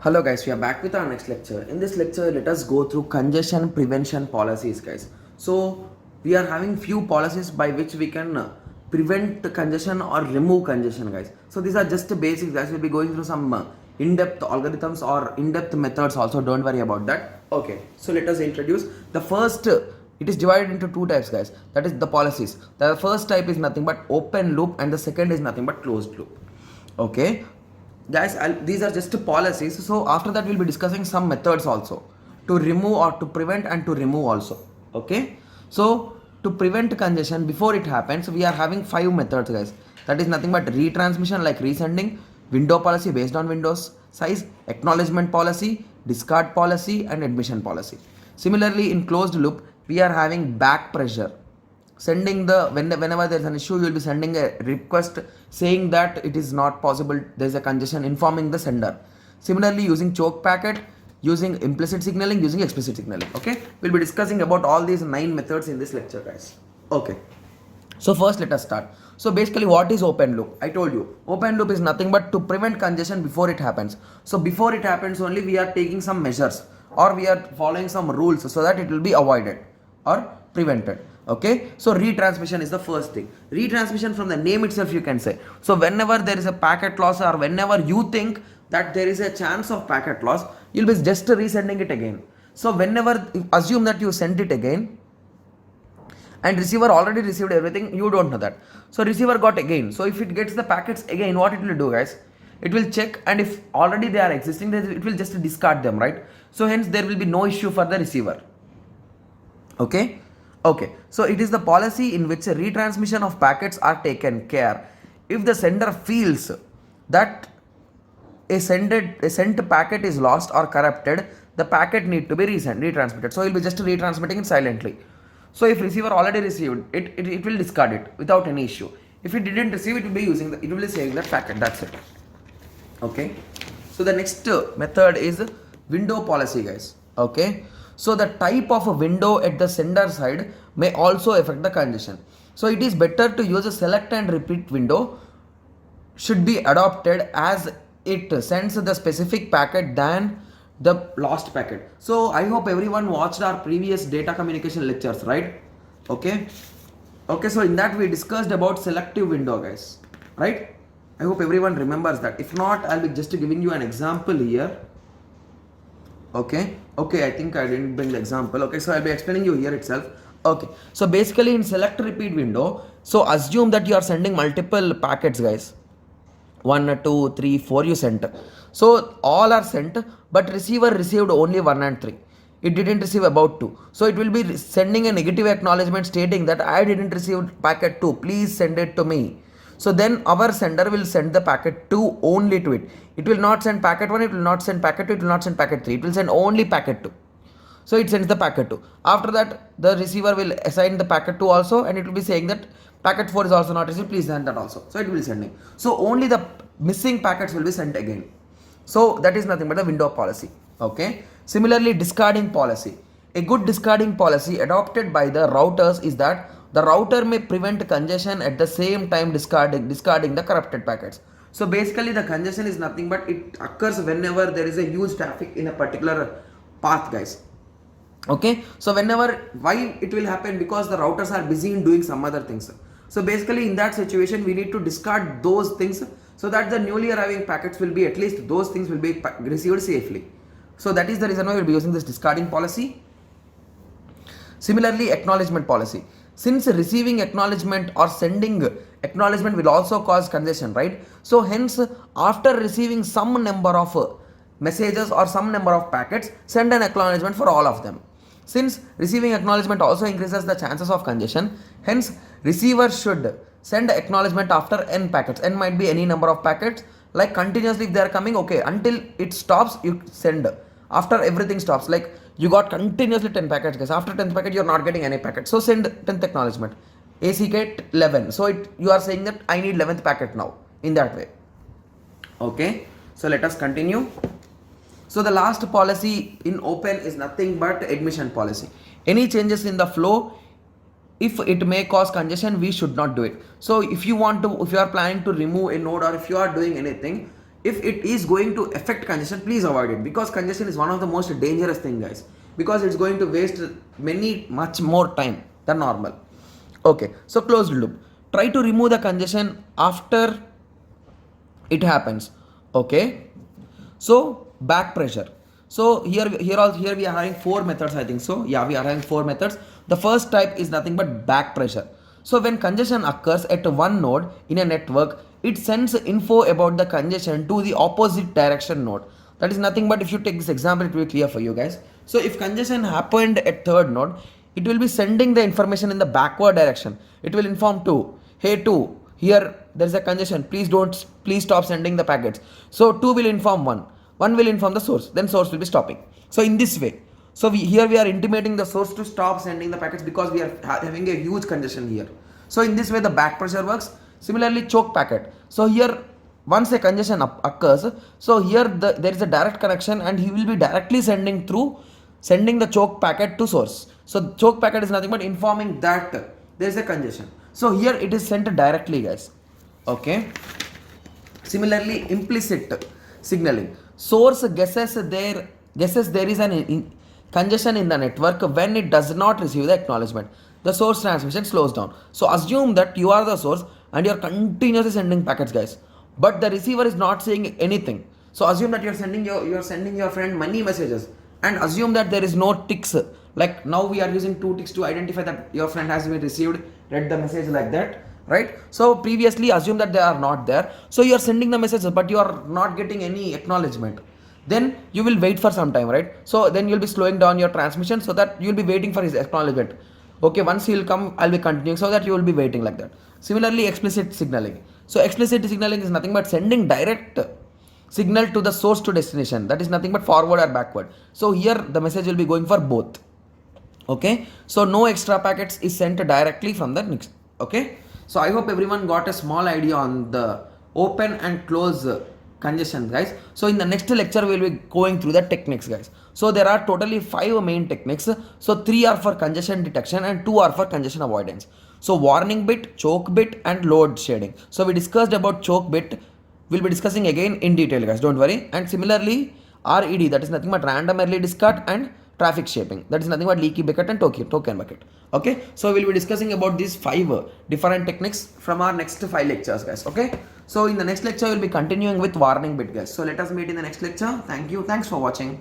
Hello guys, we are back with our next lecture. In this lecture, let us go through congestion prevention policies, guys. So we are having few policies by which we can prevent congestion or remove congestion, guys. So these are just the basics, guys. We'll be going through some in-depth algorithms or in-depth methods also. Don't worry about that. Okay, so let us introduce the first. It is divided into two types, guys. That is the policies. The first type is nothing but open loop, and the second is nothing but closed loop. Okay, guys, these are just policies. So after that we'll be discussing some methods also to remove or to prevent and to remove also. Okay, so to prevent congestion before it happens, we are having 5 methods, guys. That is nothing but retransmission like resending, window policy based on windows size, acknowledgement policy, discard policy, and admission policy. Similarly, in closed loop we are having back pressure, sending whenever there's an issue, you will be sending a request saying that it is not possible, there's a congestion, informing the sender. Similarly, using choke packet, using implicit signaling, using explicit signaling. Okay, we'll be discussing about all these 9 methods in this lecture, guys. Okay, so first let us start. So basically, what is open loop? I told you open loop is nothing but to prevent congestion before it happens. So before it happens only, we are taking some measures or we are following some rules so that it will be avoided or prevented. Okay, so retransmission is the first thing. Retransmission, from the name itself you can say. So whenever there is a packet loss or whenever you think that there is a chance of packet loss, you'll be just resending it again. So whenever, assume that you send it again and receiver already received everything, you don't know that. So receiver got again. So if it gets the packets again, what it will do, guys? It will check, and if already they are existing, then it will just discard them, right? So hence there will be no issue for the receiver. Okay, so it is the policy in which a retransmission of packets are taken care if the sender feels that a sent packet is lost or corrupted, the packet need to be retransmitted. So he will be just retransmitting it silently. So if receiver already received it, it will discard it without any issue. If it didn't receive, it will be using it will be saving that packet. That's it. Okay, so the next method is window policy, guys. Okay, so the type of a window at the sender side may also affect the congestion. So it is better to use a select and repeat window should be adopted as it sends the specific packet than the lost packet. So I hope everyone watched our previous data communication lectures, right? Okay, so in that we discussed about selective window, guys, right? I hope everyone remembers that. If not, I'll be just giving you an example here. Okay, I think I didn't bring the example. Okay, so I'll be explaining you here itself. Okay, so basically in select repeat window, so assume that you are sending multiple packets, guys. 1, 2, 3, 4 you sent. So all are sent, but receiver received only 1 and 3. It didn't receive about 2. So it will be sending a negative acknowledgement stating that I didn't receive packet 2. Please send it to me. So then our sender will send the packet 2 only to it. It will not send packet 1, it will not send packet 2, it will not send packet 3. It will send only packet 2. So it sends the packet 2. After that, the receiver will assign the packet 2 also, and it will be saying that packet 4 is also not received, please send that also. So it will be sending. So only the missing packets will be sent again. So that is nothing but the window policy. Okay. Similarly, discarding policy. A good discarding policy adopted by the routers is that the router may prevent congestion at the same time discarding the corrupted packets. So basically the congestion is nothing but it occurs whenever there is a huge traffic in a particular path, guys. Okay, so why it will happen? Because the routers are busy in doing some other things. So basically in that situation we need to discard those things so that the newly arriving packets will be, at least those things will be received safely. So that is the reason why we will be using this discarding policy. Similarly, acknowledgement policy. Since receiving acknowledgement or sending acknowledgement will also cause congestion, right? So hence, after receiving some number of messages or some number of packets, send an acknowledgement for all of them. Since receiving acknowledgement also increases the chances of congestion, hence receiver should send acknowledgement after n packets. N might be any number of packets, like continuously if they are coming, okay, until it stops you send. After everything stops, like you got continuously 10 packets, guys. After 10th packet you're not getting any packet, so send 10th acknowledgement. ACK 11, so you are saying that I need 11th packet now, in that way. Okay, so let us continue. So the last policy in open is nothing but admission policy. Any changes in the flow, if it may cause congestion, we should not do it. So if you are planning to remove a node, or if you are doing anything, if it is going to affect congestion, please avoid it, because congestion is one of the most dangerous thing, guys, because it's going to waste much more time than normal. Okay, so closed loop. Try to remove the congestion after it happens. Okay, so back pressure. So here we are having four methods, I think so. Yeah, we are having four methods. The first type is nothing but back pressure. So when congestion occurs at one node in a network, it sends info about the congestion to the opposite direction node. That is nothing but, if you take this example, it will be clear for you guys. So if congestion happened at third node, it will be sending the information in the backward direction. It will inform 2, hey 2, here there is a congestion, please stop sending the packets. So 2 will inform 1 will inform the source, then source will be stopping. So in this way, so here we are intimating the source to stop sending the packets, because we are having a huge congestion here. So in this way the back pressure works. Similarly, choke packet. So here once a congestion occurs, so here there is a direct connection, and he will be directly sending the choke packet to source. So choke packet is nothing but informing that there is a congestion. So here it is sent directly, guys. Okay. Similarly, implicit signaling. Source guesses there is an congestion in the network when it does not receive the acknowledgement. The source transmission slows down. So assume that you are the source and you are continuously sending packets, guys, but the receiver is not saying anything. So assume that you are sending your friend many messages, and assume that there is no ticks. Like now we are using 2 ticks to identify that your friend has been read the message, like that, right? So previously assume that they are not there. So you are sending the messages, but you are not getting any acknowledgement. Then you will wait for some time, right? So then you'll be slowing down your transmission, so that you'll be waiting for his acknowledgement. Okay, once he'll come, I'll be continuing, so that you will be waiting, like that. Similarly, explicit signaling. So explicit signaling is nothing but sending direct signal to the source to destination. That is nothing but forward or backward. So here the message will be going for both. Okay, so no extra packets is sent directly from the next. Okay, so I hope everyone got a small idea on the open and close congestion, guys. So in the next lecture we will be going through the techniques, guys. So there are totally 5 main techniques. So 3 are for congestion detection and 2 are for congestion avoidance. So warning bit, choke bit, and load shading. So we discussed about choke bit. We'll be discussing again in detail, guys, don't worry. And similarly, RED, that is nothing but random early discard, and traffic shaping, that is nothing but leaky bucket and token bucket. Okay, so we'll be discussing about these 5 different techniques from our next 5 lectures, guys. Okay, so in the next lecture we'll be continuing with warning bit, guys. So let us meet in the next lecture. Thank you, thanks for watching.